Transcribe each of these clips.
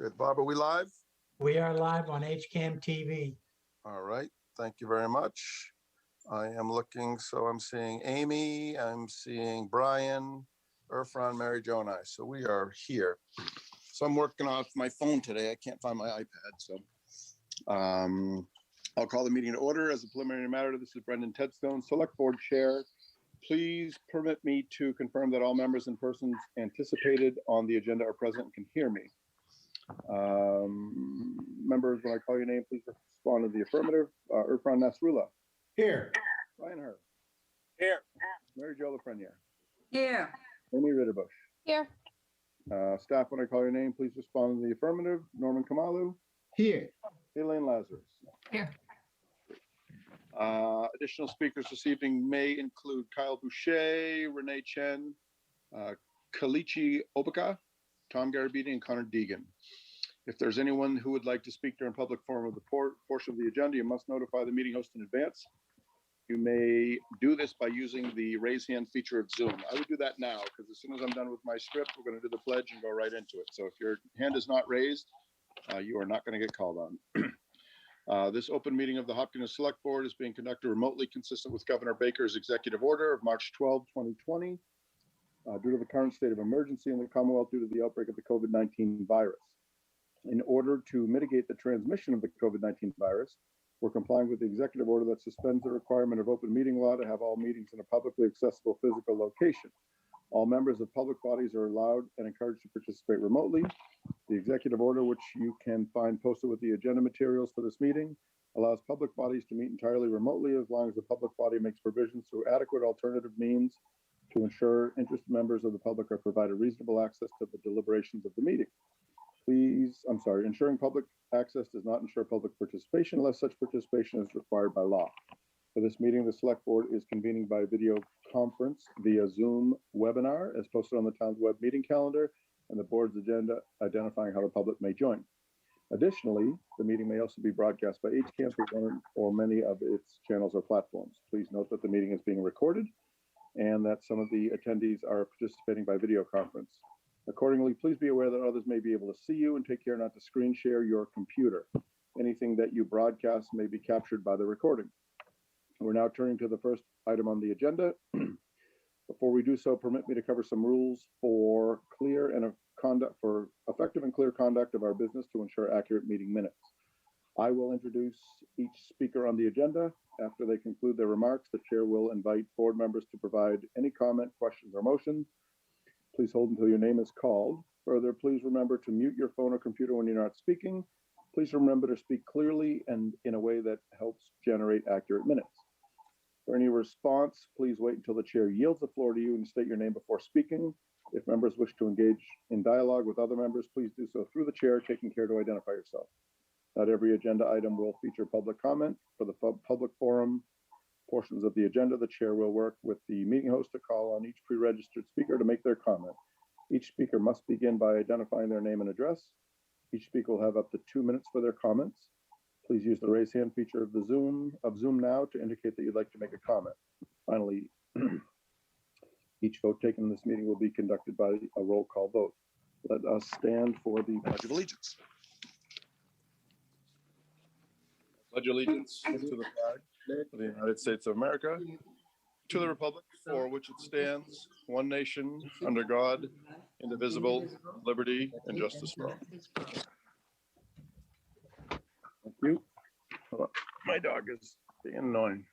Good. Bob, are we live? We are live on HCAM TV. All right. Thank you very much. I am looking, so I'm seeing Amy, I'm seeing Brian, Irfan, Mary Jo, and I. So we are here. So I'm working off my phone today. I can't find my iPad. So I'll call the meeting to order. As a preliminary matter, this is Brendan Tedstone, Select Board Chair. Please permit me to confirm that all members and persons anticipated on the agenda are present and can hear me. Members, when I call your name, please respond to the affirmative. Irfan Nasrullah. Here. Ryan Herb. Here. Mary Jo Lafreniere. Here. Amy Ritterbush. Here. Staff, when I call your name, please respond to the affirmative. Norman Kamalu. Here. Elaine Lazarus. Here. Additional speakers this evening may include Kyle Boucher, Renee Chen, Kalichi Obaka, Tom Garabedian, and Connor Deegan. If there's anyone who would like to speak during public forum of the portion of the agenda, you must notify the meeting host in advance. You may do this by using the raise hand feature of Zoom. I would do that now because as soon as I'm done with my script, we're going to do the pledge and go right into it. So if your hand is not raised, you are not going to get called on. This open meeting of the Hopkins Select Board is being conducted remotely, consistent with Governor Baker's executive order of March 12, 2020, due to the current state of emergency in the Commonwealth due to the outbreak of the COVID-19 virus. In order to mitigate the transmission of the COVID-19 virus, we're complying with the executive order that suspends the requirement of open meeting law to have all meetings in a publicly accessible physical location. All members of public bodies are allowed and encouraged to participate remotely. The executive order, which you can find posted with the agenda materials for this meeting, allows public bodies to meet entirely remotely as long as the public body makes provisions through adequate alternative means to ensure interested members of the public are provided reasonable access to the deliberations of the meeting. Ensuring public access does not ensure public participation unless such participation is required by law. For this meeting, the Select Board is convening by video conference via Zoom webinar as posted on the town's web meeting calendar and the board's agenda identifying how the public may join. Additionally, the meeting may also be broadcast by HCAM through one or many of its channels or platforms. Please note that the meeting is being recorded and that some of the attendees are participating by video conference. Accordingly, please be aware that others may be able to see you and take care not to screen share your computer. Anything that you broadcast may be captured by the recording. We're now turning to the first item on the agenda. Before we do so, permit me to cover some rules for effective and clear conduct of our business to ensure accurate meeting minutes. I will introduce each speaker on the agenda. After they conclude their remarks, the chair will invite board members to provide any comment, questions, or motions. Please hold until your name is called. Further, please remember to mute your phone or computer when you're not speaking. Please remember to speak clearly and in a way that helps generate accurate minutes. For any response, please wait until the chair yields the floor to you and state your name before speaking. If members wish to engage in dialogue with other members, please do so through the chair, taking care to identify yourself. Not every agenda item will feature public comment. For the public forum portions of the agenda, the chair will work with the meeting host to call on each pre-registered speaker to make their comment. Each speaker must begin by identifying their name and address. Each speaker will have up to 2 minutes for their comments. Please use the raise hand feature of Zoom now to indicate that you'd like to make a comment. Finally, each vote taken in this meeting will be conducted by a roll call vote. Let us stand for the Pledge of Allegiance. Pledge allegiance to the flag of the United States of America, to the republic for which it stands, one nation, under God, indivisible, liberty and justice for all. Thank you. Hold on. My dog is being annoying.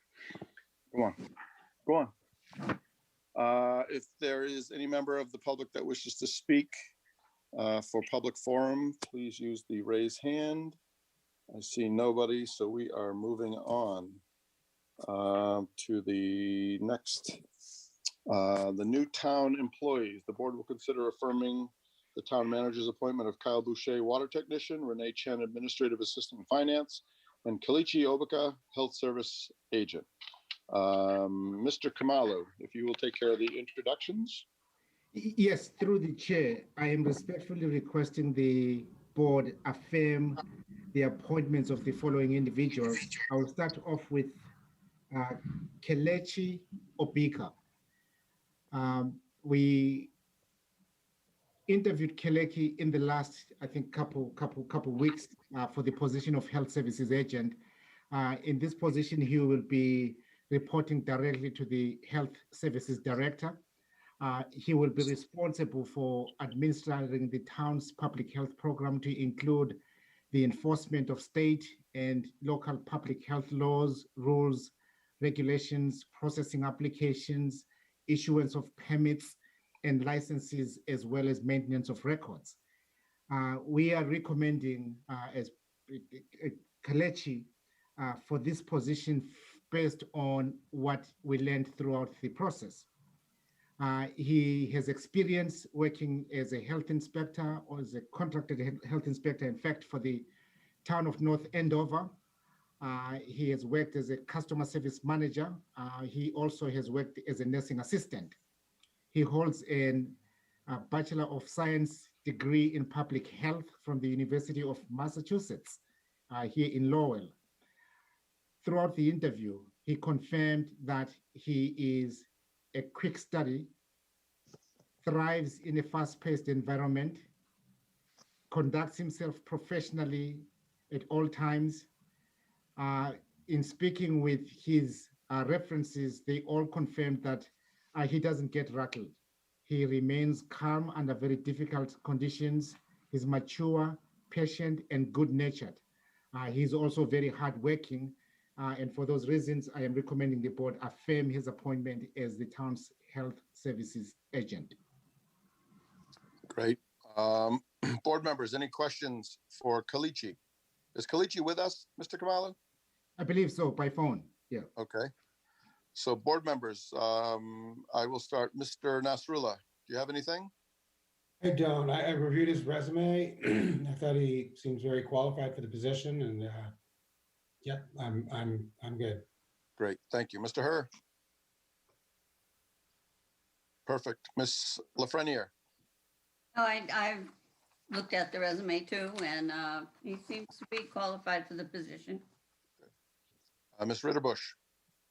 Go on. If there is any member of the public that wishes to speak for public forum, please use the raise hand. I see nobody, so we are moving on to the next. The new town employees. The board will consider affirming the town manager's appointment of Kyle Boucher, water technician, Renee Chen, administrative assistant in finance, and Kalichi Obaka, health service agent. Mr. Kamalu, if you will take care of the introductions. Yes, through the chair, I am respectfully requesting the board affirm the appointments of the following individuals. I will start off with Kelechi Obika. interviewed Keleki in the last, I think, couple weeks for the position of health services agent. In this position, he will be reporting directly to the health services director. He will be responsible for administering the town's public health program to include the enforcement of state and local public health laws, rules, regulations, processing applications, issuance of permits and licenses, as well as maintenance of records. We are recommending as Kelechi for this position based on what we learned throughout the process. He has experience working as a health inspector or as a contracted health inspector, in fact, for the town of North Andover. He has worked as a customer service manager. He also has worked as a nursing assistant. He holds a Bachelor of Science degree in public health from the University of Massachusetts here in Lowell. Throughout the interview, he confirmed that he is a quick study, thrives in a fast-paced environment, conducts himself professionally at all times. In speaking with his references, they all confirmed that he doesn't get rattled. He remains calm under very difficult conditions. He's mature, patient, and good-natured. He's also very hardworking. And for those reasons, I am recommending the board affirm his appointment as the town's health services agent. Great. Board members, any questions for Kelechi? Is Kelechi with us, Mr. Kamala? I believe so, by phone. Yeah. Okay. So board members, I will start. Mr. Nasrullah, do you have anything? I don't. I reviewed his resume. I thought he seems very qualified for the position, and yep, I'm good. Great, thank you. Mr. Herr? Perfect. Ms. Lafreniere? No, I've looked at the resume too, and he seems to be qualified for the position. Ms. Ritterbusch?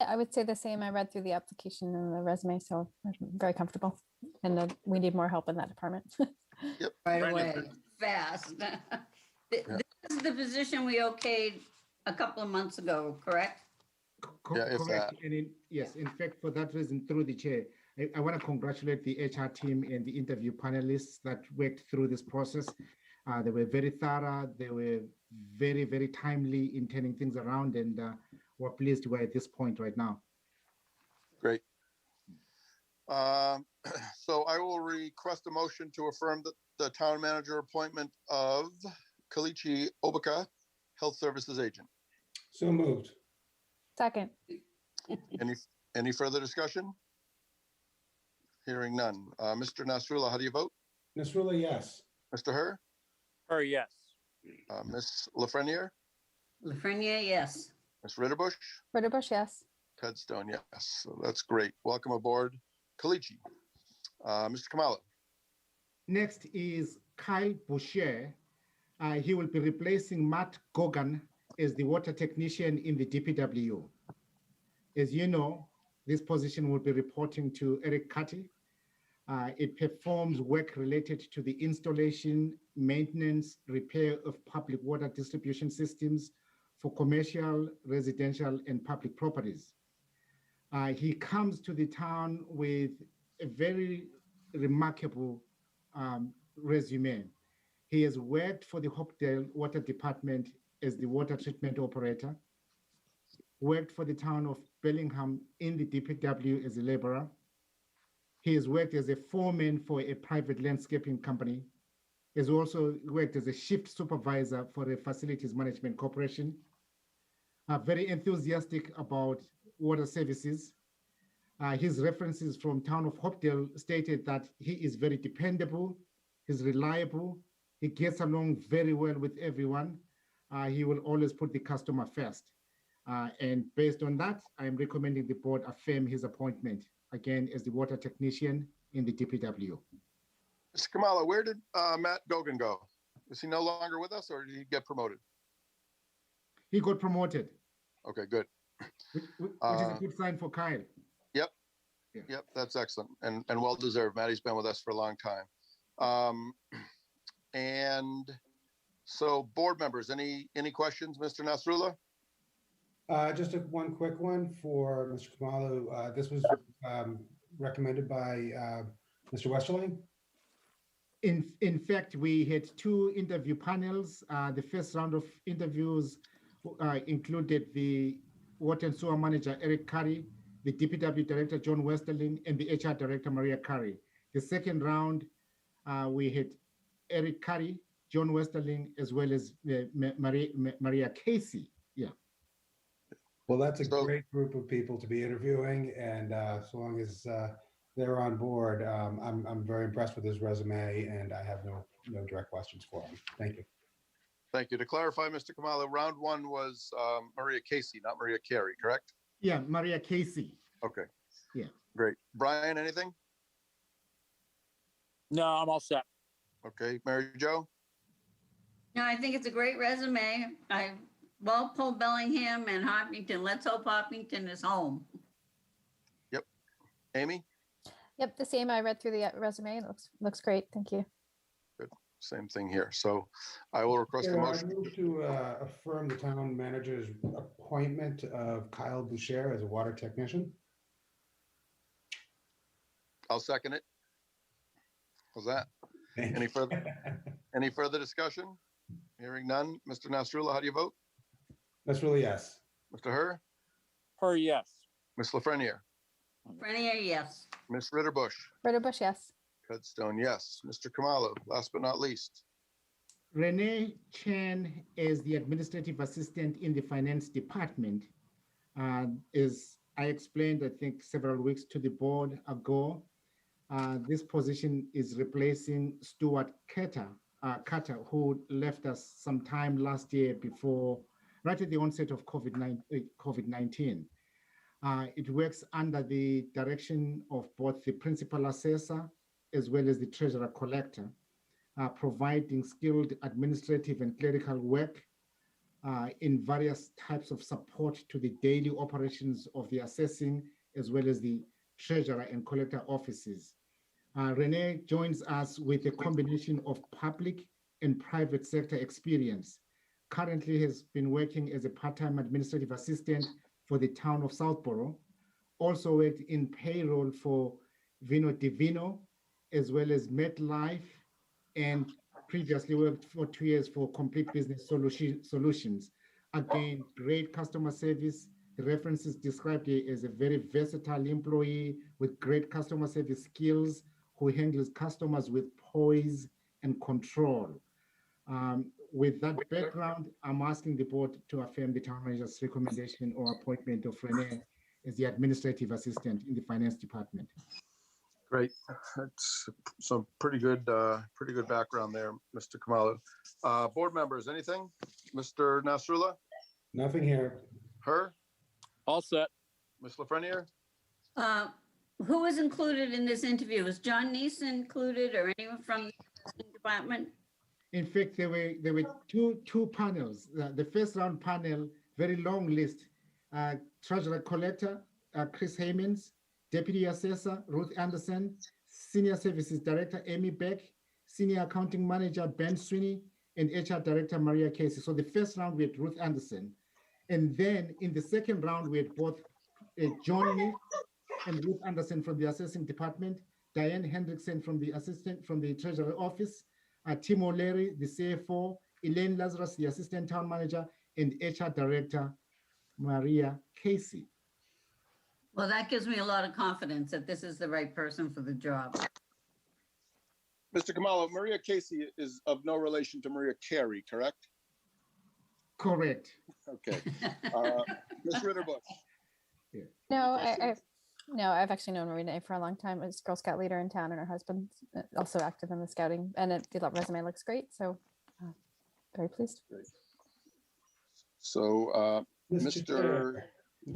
I would say the same. I read through the application and the resume, so I'm very comfortable. And we need more help in that department. Yep. Right away, fast. This is the position we okayed a couple of months ago, correct? Yeah, if Correct. that. And yes, in fact, for that reason, through the chair, I want to congratulate the HR team and the interview panelists that worked through this process. They were very thorough. They were very, very timely in turning things around, and we're pleased we're at this point right now. Great. So I will request a motion to affirm the town manager appointment of Kelechi Obaka, Health Services Agent. So moved. Second. Any further discussion? Hearing none. Mr. Nasrullah, how do you vote? Nasrullah, yes. Mr. Herr? Herr, yes. Ms. Lafreniere? Lafreniere, yes. Ms. Ritterbusch? Ritterbusch, yes. Ted Stone, yes. So that's great. Welcome aboard, Kelechi. Mr. Kamala? Next is Kyle Boucher. He will be replacing Matt Gogan as the water technician in the DPW. As you know, this position will be reporting to Eric Cutty. It performs work related to the installation, maintenance, repair of public water distribution systems for commercial, residential, and public properties. He comes to the town with a very remarkable resume. He has worked for the Hopedale Water Department as the water treatment operator, worked for the town of Bellingham in the DPW as a laborer. He has worked as a foreman for a private landscaping company. He has also worked as a shift supervisor for a facilities management corporation. Very enthusiastic about water services. His references from town of Hopedale stated that he is very dependable, he's reliable, he gets along very well with everyone. He will always put the customer first. And based on that, I am recommending the board affirm his appointment, again, as the water technician in the DPW. Mr. Kamala, where did Matt Gogan go? Is he no longer with us, or did he get promoted? He got promoted. Okay, good. Which is a good sign for Kyle. Yep. Yeah. Yep, that's excellent and well deserved. Maddie's been with us for a long time. And so board members, any questions, Mr. Nasrullah? Just one quick one for Mr. Kamalu. This was recommended by Mr. Westerling. In fact, we had two interview panels. The first round of interviews included the Water and Sewer Manager, Eric Curry, the DPW Director, John Westerling, and the HR Director, Maria Curry. The second round, we had Eric Curry, John Westerling, as well as Maria Casey. Yeah. Well, that's a So- great group of people to be interviewing, and so long as they're on board, I'm very impressed with his resume, and I have no direct questions for him. Thank you. Thank you. To clarify, Mr. Kamala, round one was Maria Casey, not Maria Carey, correct? Yeah, Maria Casey. Okay. Yeah. Great. Brian, anything? No, I'm all set. Okay. Mary Jo? No, I think it's a great resume. Walpole, Bellingham, and Hopkinton. Let's hope Hopkinton is home. Amy? Yep, the same. I read through the resume. It looks great. Thank you. Same thing here. So I will request a Yeah, I motion. move to affirm the town manager's appointment of Kyle Boucher as a water technician. I'll second it. How's that? Any further discussion? Hearing none. Mr. Nasrullah, how do you vote? That's really yes. Mr. Herr? Her, yes. Ms. Lafreniere? Frenier, yes. Ms. Ritterbush? Ritter Bush, yes. Cudstone, yes. Mr. Kamalo, last but not least. Renee Chen is the administrative assistant in the finance department. As I explained, I think several weeks to the board ago, this position is replacing Stuart Carter, who left us sometime last year right at the onset of COVID-19. It works under the direction of both the principal assessor as well as the treasurer collector, providing skilled administrative and clerical work in various types of support to the daily operations of the assessing as well as the treasurer and collector offices. Renee joins us with a combination of public and private sector experience. Currently has been working as a part-time administrative assistant for the town of Southborough, also worked in payroll for Vino Divino, as well as MetLife, and previously worked for 2 years for Complete Business Solutions. Again, great customer service. The references described here as a very versatile employee with great customer service skills who handles customers with poise and control. With that background, I'm asking the board to affirm the town manager's recommendation or appointment of Renee as the administrative assistant in the finance department. Great. That's some pretty good background there, Mr. Kamalo. Board members, anything? Mr. Nasrullah? Nothing here. Her? All set. Ms. Lafreniere? Who was included in this interview? Was John Neeson included or anyone from the assessing department? In fact, there were two panels. The first round panel, very long list. Treasurer Collector, Chris Haymans, Deputy Assessor, Ruth Anderson, Senior Services Director, Amy Beck, Senior Accounting Manager, Ben Sweeney, and HR Director, Maria Casey. So the first round, we had Ruth Anderson. And then in the second round, we had both John Neef and Ruth Anderson from the Assessing Department, Diane Hendrickson from the Treasurer Office, Tim O'Leary, the CFO, Elaine Lazarus, the Assistant Town Manager, and HR Director, Maria Casey. Well, that gives me a lot of confidence that this is the right person for the job. Mr. Kamalo, Maria Casey is of no relation to Maria Carey, correct? Correct. Okay. Ms. Ritterbush? No, I've actually known Renee for a long time. As Girl Scout leader in town, and her husband also active in the scouting. And the resume looks great, so very pleased. So, Mr. Mr. Chair,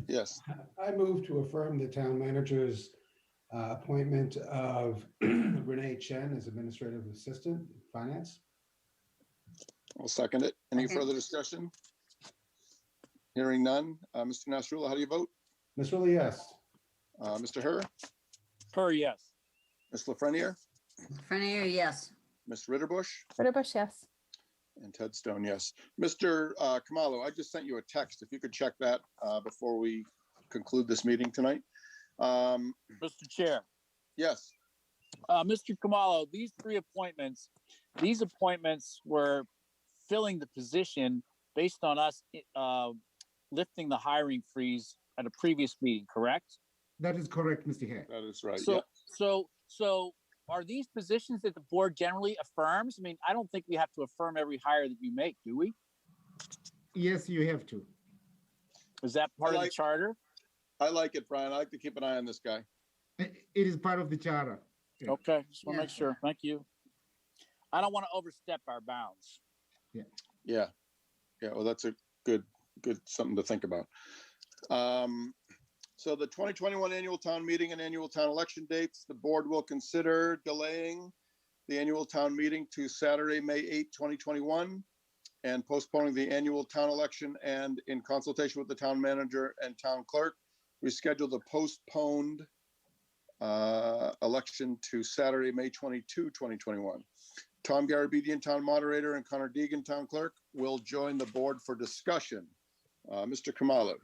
Yes, I move to affirm the town manager's appointment of Renee Chen as administrative assistant in finance. I'll second it. Any Okay. further discussion? Hearing none. Mr. Nasrullah, how do you vote? That's really yes. Mr. Herr? Her, yes. Ms. Lafreniere? Frenier, yes. Ms. Ritterbush, Ritterbush, yes. and Ted Stone, yes. Mr. Kamalo, I just sent you a text. If you could check that before we conclude this meeting tonight. Mr. Chair, Yes, Mr. Kamalo, these appointments were filling the position based on us lifting the hiring freeze at a previous meeting, correct? That is correct, Mr. Hare. that is right. So, Yeah. so are these positions that the board generally affirms? I mean, I don't think we have to affirm every hire that you make, do we? Yes, you have to. Is that part of the like- charter? I like it, Brian. I like to keep an eye on this guy. It is part of the charter. Yeah. Okay, just want to Yeah. make sure. Thank you. I don't want to overstep our bounds. Yeah. Yeah, well, that's a good something to think about. So the 2021 annual town meeting and annual town election dates, the board will consider delaying the annual town meeting to Saturday, May 8, 2021, and postponing the annual town election, and in consultation with the town manager and town clerk, we schedule the postponed election to Saturday, May 22, 2021. Tom Garabedian, town moderator, and Connor Deegan, town clerk, will join the board for discussion. Mr. Kamalo.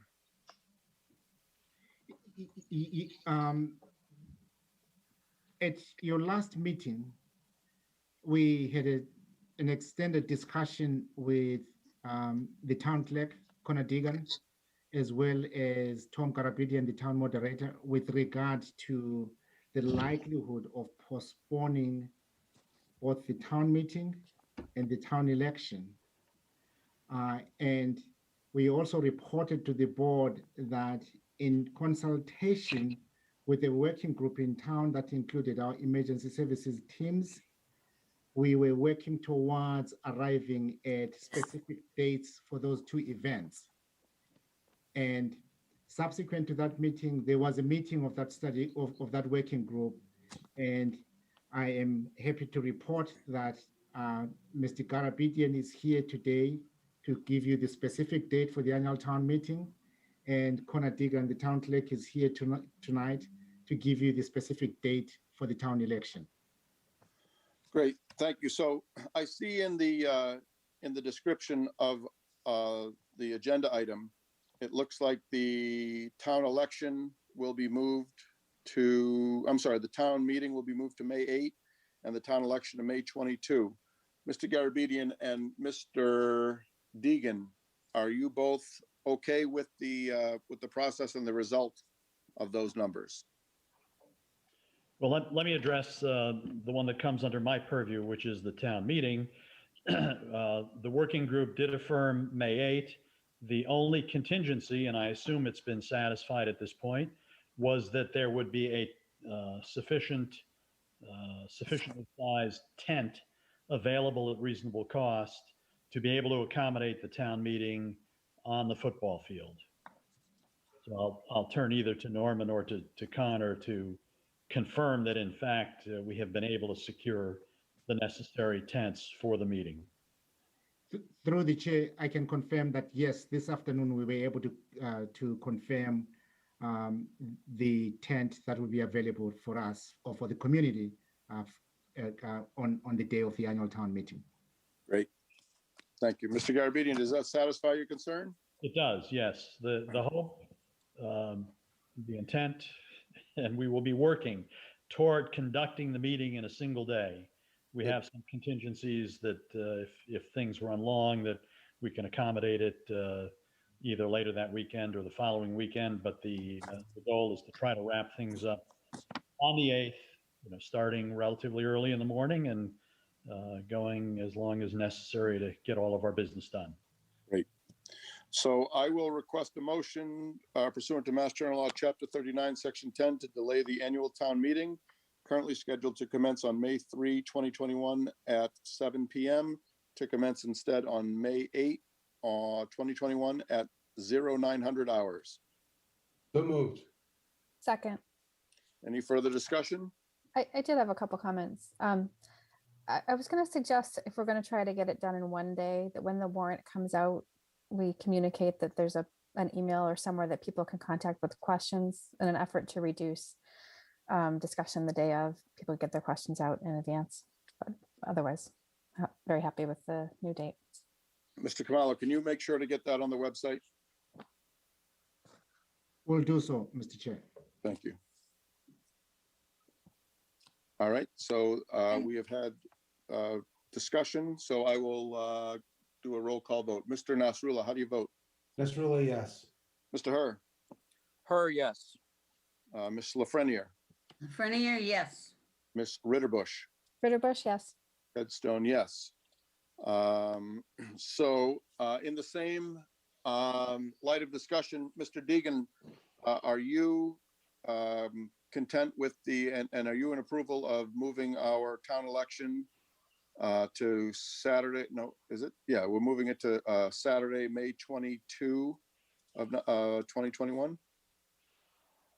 At your last meeting, we had an extended discussion with the town clerk, Connor Deegan, as well as Tom Garabedian, the town moderator, with regard to the likelihood of postponing both the town meeting and the town election. And we also reported to the board that in consultation with a working group in town that included our emergency services teams, we were working towards arriving at specific dates for those two events. And subsequent to that meeting, there was a meeting of that study of that working group. And I am happy to report that Mr. Garabedian is here today to give you the specific date for the annual town meeting. And Connor Deegan, the town clerk, is here tonight to give you the specific date for the town election. Great, thank you. So I see in the description of the agenda item, it looks like the town election will be moved to, I'm sorry, the town meeting will be moved to May 8 and the town election to May 22. Mr. Garabedian and Mr. Deegan, are you both okay with the process and the result of those numbers? Well, let me address the one that comes under my purview, which is the town meeting. The working group did affirm May 8. The only contingency, and I assume it's been satisfied at this point, was that there would be a sufficiently sized tent available at reasonable cost to be able to accommodate the town meeting on the football field. So I'll turn either to Norman or to Connor to confirm that in fact we have been able to secure the necessary tents for the meeting. Through the chair, I can confirm that yes, this afternoon we were able to confirm the tent that will be available for us or for the community on the day of the annual town meeting. Great, thank you. Mr. Garabedian, does that satisfy your concern? It does, yes. The hope, the intent, and we will be working toward conducting the meeting in a single day. We have some contingencies that if things run long, that we can accommodate it either later that weekend or the following weekend. But the goal is to try to wrap things up on the 8th, starting relatively early in the morning and going as long as necessary to get all of our business done. Great. So I will request a motion pursuant to Mass General Law, Chapter 39, Section 10, to delay the annual town meeting, currently scheduled to commence on May 3, 2021 at 7 p.m. to commence instead on May 8, 2021 at 0900 hours. So moved. Second. Any further discussion? I did have a couple comments. I was going to suggest if we're going to try to get it done in one day, that when the warrant comes out, we communicate that there's an email or somewhere that people can contact with questions in an effort to reduce discussion the day of. People get their questions out in advance. But otherwise, very happy with the new date. Mr. Kamala, can you make sure to get that on the website? Will do so, Mr. Chair. Thank you. All right, so we have had discussion, so I will do a roll call vote. Mr. Nasrullah, how do you vote? Nasrullah, yes. Mr. Herr, Her, yes. Ms. Lafreniere, Frenier, yes. Ms. Ritterbush, Ritterbush, yes. Headstone, yes. So in the same light of discussion, Mr. Deegan, are you content with and are you in approval of moving our town election to Saturday? No, is it? Yeah, we're moving it to Saturday, May 22 of 2021.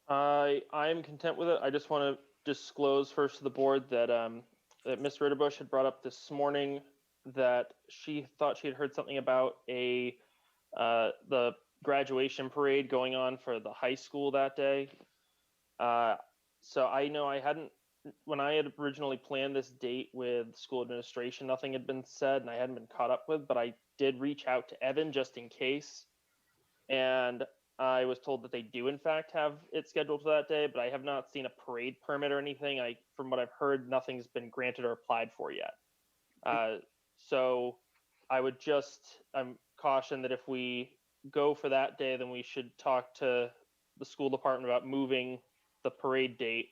I'm content with it. I just want to disclose first to the board that that Ms. Ritterbush had brought up this morning that she thought she had heard something about the graduation parade going on for the high school that day. So I know I hadn't, when I had originally planned this date with school administration, nothing had been said and I hadn't been caught up with, but I did reach out to Evan just in case. And I was told that they do in fact have it scheduled for that day, but I have not seen a parade permit or anything. From what I've heard, nothing's been granted or applied for yet. So I would I'm cautioned that if we go for that day, then we should talk to the school department about moving the parade date,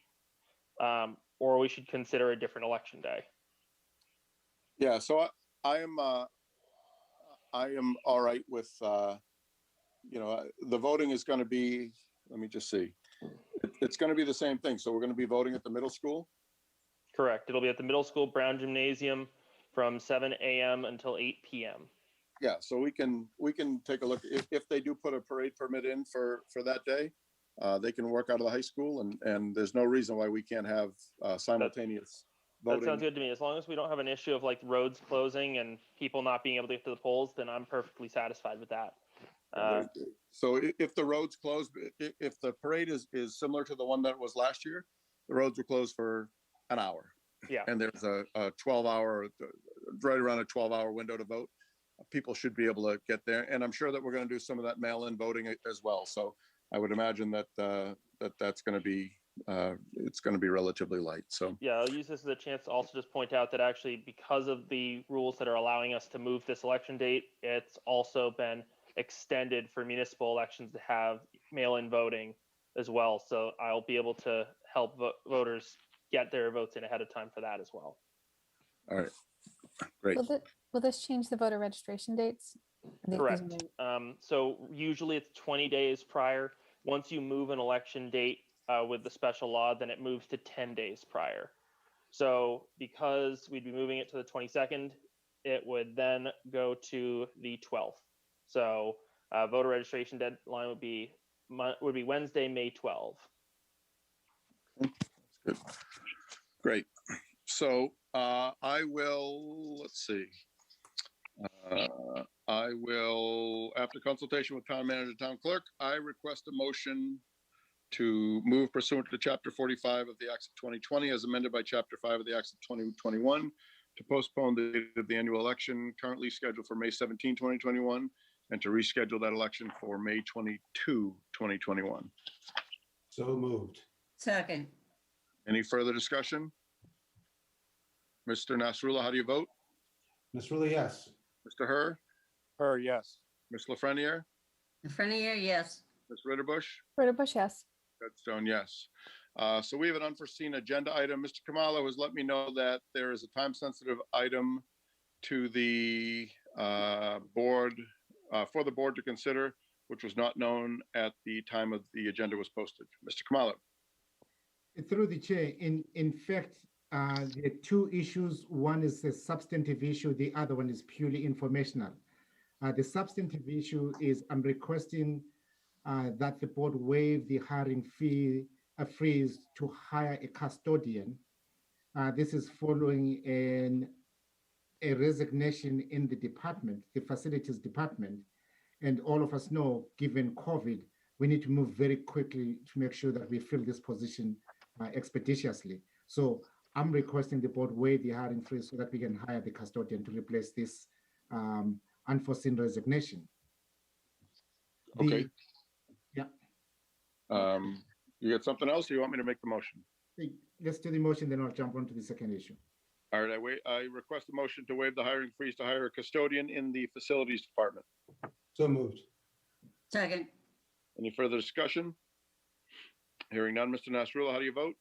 or we should consider a different election day. Yeah, so I am all right with the voting is going to be, let me just see. It's going to be the same thing. So we're going to be voting at the middle school? Correct. It'll be at the middle school Brown Gymnasium from 7 a.m. until 8 p.m. Yeah, so we can take a look. If they do put a parade permit in for that day, they can work out of the high school, and there's no reason why we can't have simultaneous voting. That sounds good to me. As long as we don't have an issue of like roads closing and people not being able to get to the polls, then I'm perfectly satisfied with that. So if the roads close, if the parade is similar to the one that was last year, the roads will close for an hour. Yeah. And there's a 12-hour, right around a 12-hour window to vote. People should be able to get there. And I'm sure that we're going to do some of that mail-in voting as well. So I would imagine that that's going to be, it's going to be relatively light. So yeah, I'll use this as a chance to also just point out that actually because of the rules that are allowing us to move this election date, it's also been extended for municipal elections to have mail-in voting as well. So I'll be able to help voters get their votes in ahead of time for that as well. all right, great. Will this change the voter registration dates? Correct. So usually it's 20 days prior. Once you move an election date with the special law, then it moves to 10 days prior. So because we'd be moving it to the 22nd, it would then go to the 12th. So voter registration deadline would be Wednesday, May 12. That's good. Great. So I will, let's see. I will, after consultation with town manager, town clerk, I request a motion to move pursuant to Chapter 45 of the Acts of 2020 as amended by Chapter 5 of the Acts of 2021 to postpone the date of the annual election currently scheduled for May 17, 2021, and to reschedule that election for May 22, 2021. So moved. Second. Any further discussion? Mr. Nasrullah, how do you vote? Nasrullah, yes. Mr. Herr? Her, yes. Ms. Lafreniere? Frenier, yes. Ms. Ritterbush? Ritterbush, yes. Redstone, yes. So we have an unforeseen agenda item. Mr. Kamala has let me know that there is a time-sensitive item to the board, for the board to consider, which was not known at the time of the agenda was posted. Mr. Kamala. Through the chair, in fact, there are two issues. One is a substantive issue. The other one is purely informational. The substantive issue is I'm requesting that the board waive the hiring fee, a freeze to hire a custodian. This is following a resignation in the department, the facilities department. And all of us know, given COVID, we need to move very quickly to make sure that we fill this position expeditiously. So I'm requesting the board waive the hiring freeze so that we can hire the custodian to replace this unforeseen resignation. Okay. Yeah. You got something else, or you want me to make the motion? Let's do the motion, then I'll jump on to the second issue. All right, I request a motion to waive the hiring freeze to hire a custodian in the facilities department. So moved. Second, Any further discussion? Hearing none. Mr. Nasrullah, how do you vote?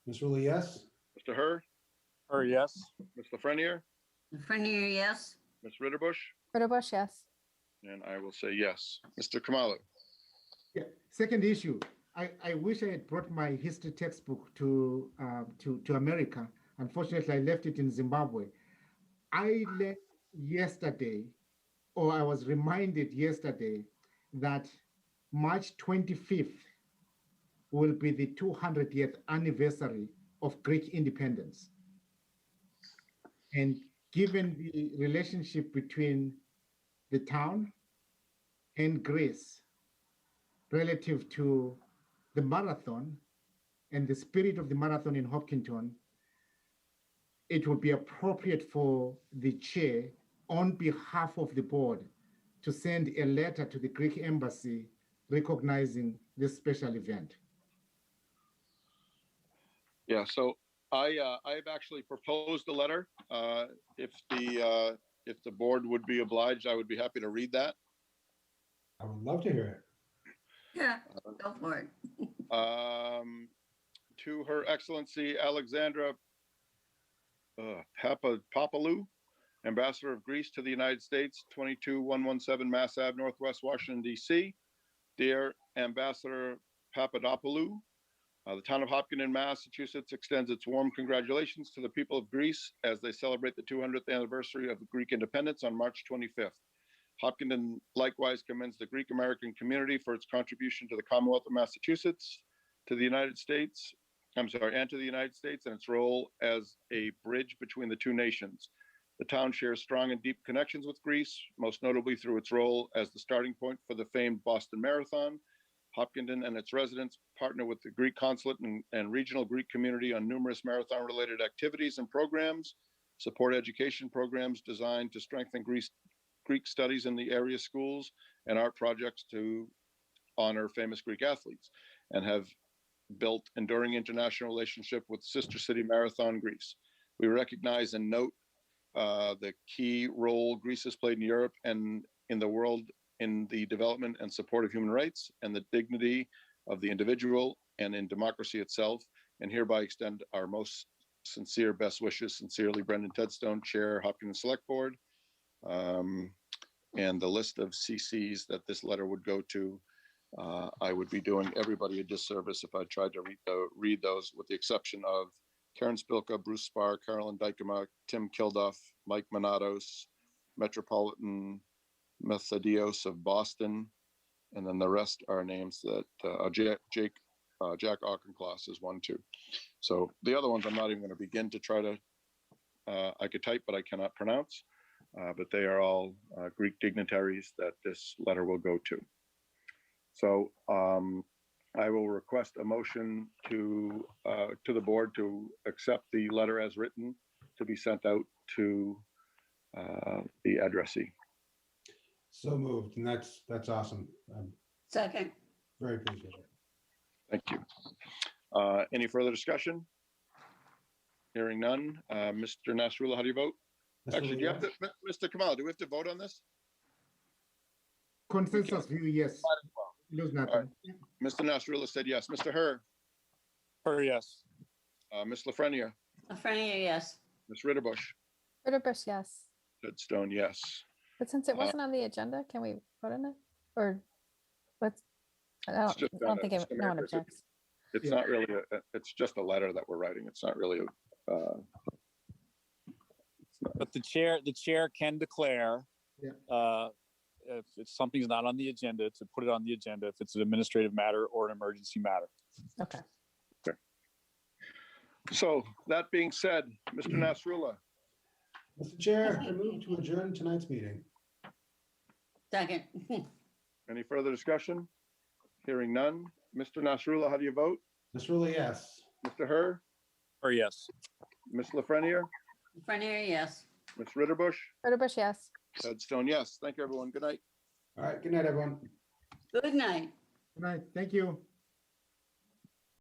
Ms. Rulli, yes? Mr. Herr, Or yes. Ms. Lafreniere, Frenier, yes. Ms. Ritterbush, Ritterbush, yes. and I will say yes. Mr. Kamalo. Yeah. Second issue. I wish I had brought my history textbook to America. Unfortunately, I left it in Zimbabwe. I learned yesterday, or I was reminded yesterday, that March 25th will be the 200th anniversary of Greek independence. And given the relationship between the town and Greece relative to the marathon and the spirit of the marathon in Hopkinton, it would be appropriate for the chair on behalf of the board to send a letter to the Greek embassy recognizing this special event. Yeah, so I have actually proposed a letter. If the board would be obliged, I would be happy to read that. I would love to hear it. Yeah, go for it. To Her Excellency Alexandra Papalu, Ambassador of Greece to the United States, 22117 Mass Ave, Northwest Washington, D.C. Dear Ambassador Papadopoulou, the town of Hopkinton, Massachusetts extends its warm congratulations to the people of Greece as they celebrate the 200th anniversary of Greek independence on March 25th. Hopkinton likewise commends the Greek American community for its contribution to the Commonwealth of Massachusetts, to the United States, and to the United States, and its role as a bridge between the two nations. The town shares strong and deep connections with Greece, most notably through its role as the starting point for the famed Boston Marathon. Hopkinton and its residents partner with the Greek consulate and regional Greek community on numerous marathon-related activities and programs, support education programs designed to strengthen Greek studies in the area schools, and art projects to honor famous Greek athletes, and have built enduring international relationship with Sister City Marathon Greece. We recognize and note the key role Greece has played in Europe and in the world in the development and support of human rights and the dignity of the individual and in democracy itself, and hereby extend our most sincere best wishes. Sincerely, Brendan Tedstone, Chair, Hopkins Select Board. And the list of CCs that this letter would go to, I would be doing everybody a disservice if I tried to read those, with the exception of Karen Spilka, Bruce Spar, Carolyn Dykema, Tim Kilduff, Mike Manatos, Metropolitan Methodios of Boston, and then the rest are names that Jack Auchincloss is one too. So the other ones I'm not even going to begin to try to, I could type, but I cannot pronounce. But they are all Greek dignitaries that this letter will go to. So I will request a motion to the board to accept the letter as written to be sent out to the addressee. So moved, and that's awesome. I'm Second, very appreciative. Thank you. Any further discussion? Hearing none. Mr. Nasrullah, how do you vote? Mr. Actually, do you have to, Rulli, Mr. Kamal, do we have to vote on this? Consensus view, yes. Lose nothing. All right. Mr. Nasrullah said yes. Mr. Herr, Or yes. Ms. Lafreniere, Frenier, yes. Ms. Ritterbush, Ritterbush, yes. Tedstone, yes. But since it wasn't on the agenda, can we vote on it? Or let's, I It's just don't on a- think no one objects. It's Yeah. not really, it's just a letter that we're writing. It's not really, But the chair can declare Yeah. if something's not on the agenda, to put it on the agenda if it's an administrative matter or an emergency matter. Okay. so that being said, Mr. Nasrullah, Mr. Chair, I move to adjourn tonight's meeting. Second, any further discussion? Hearing none. Mr. Nasrullah, how do you vote? Ms. Rulli, yes. Mr. Herr, Or yes. Ms. Lafreniere, Frenier, yes. Ms. Ritterbush, Rutherbush, yes. Ted Stone, yes. Thank you, everyone. Good night. All right, good night, everyone. Good night. Good night. Thank you.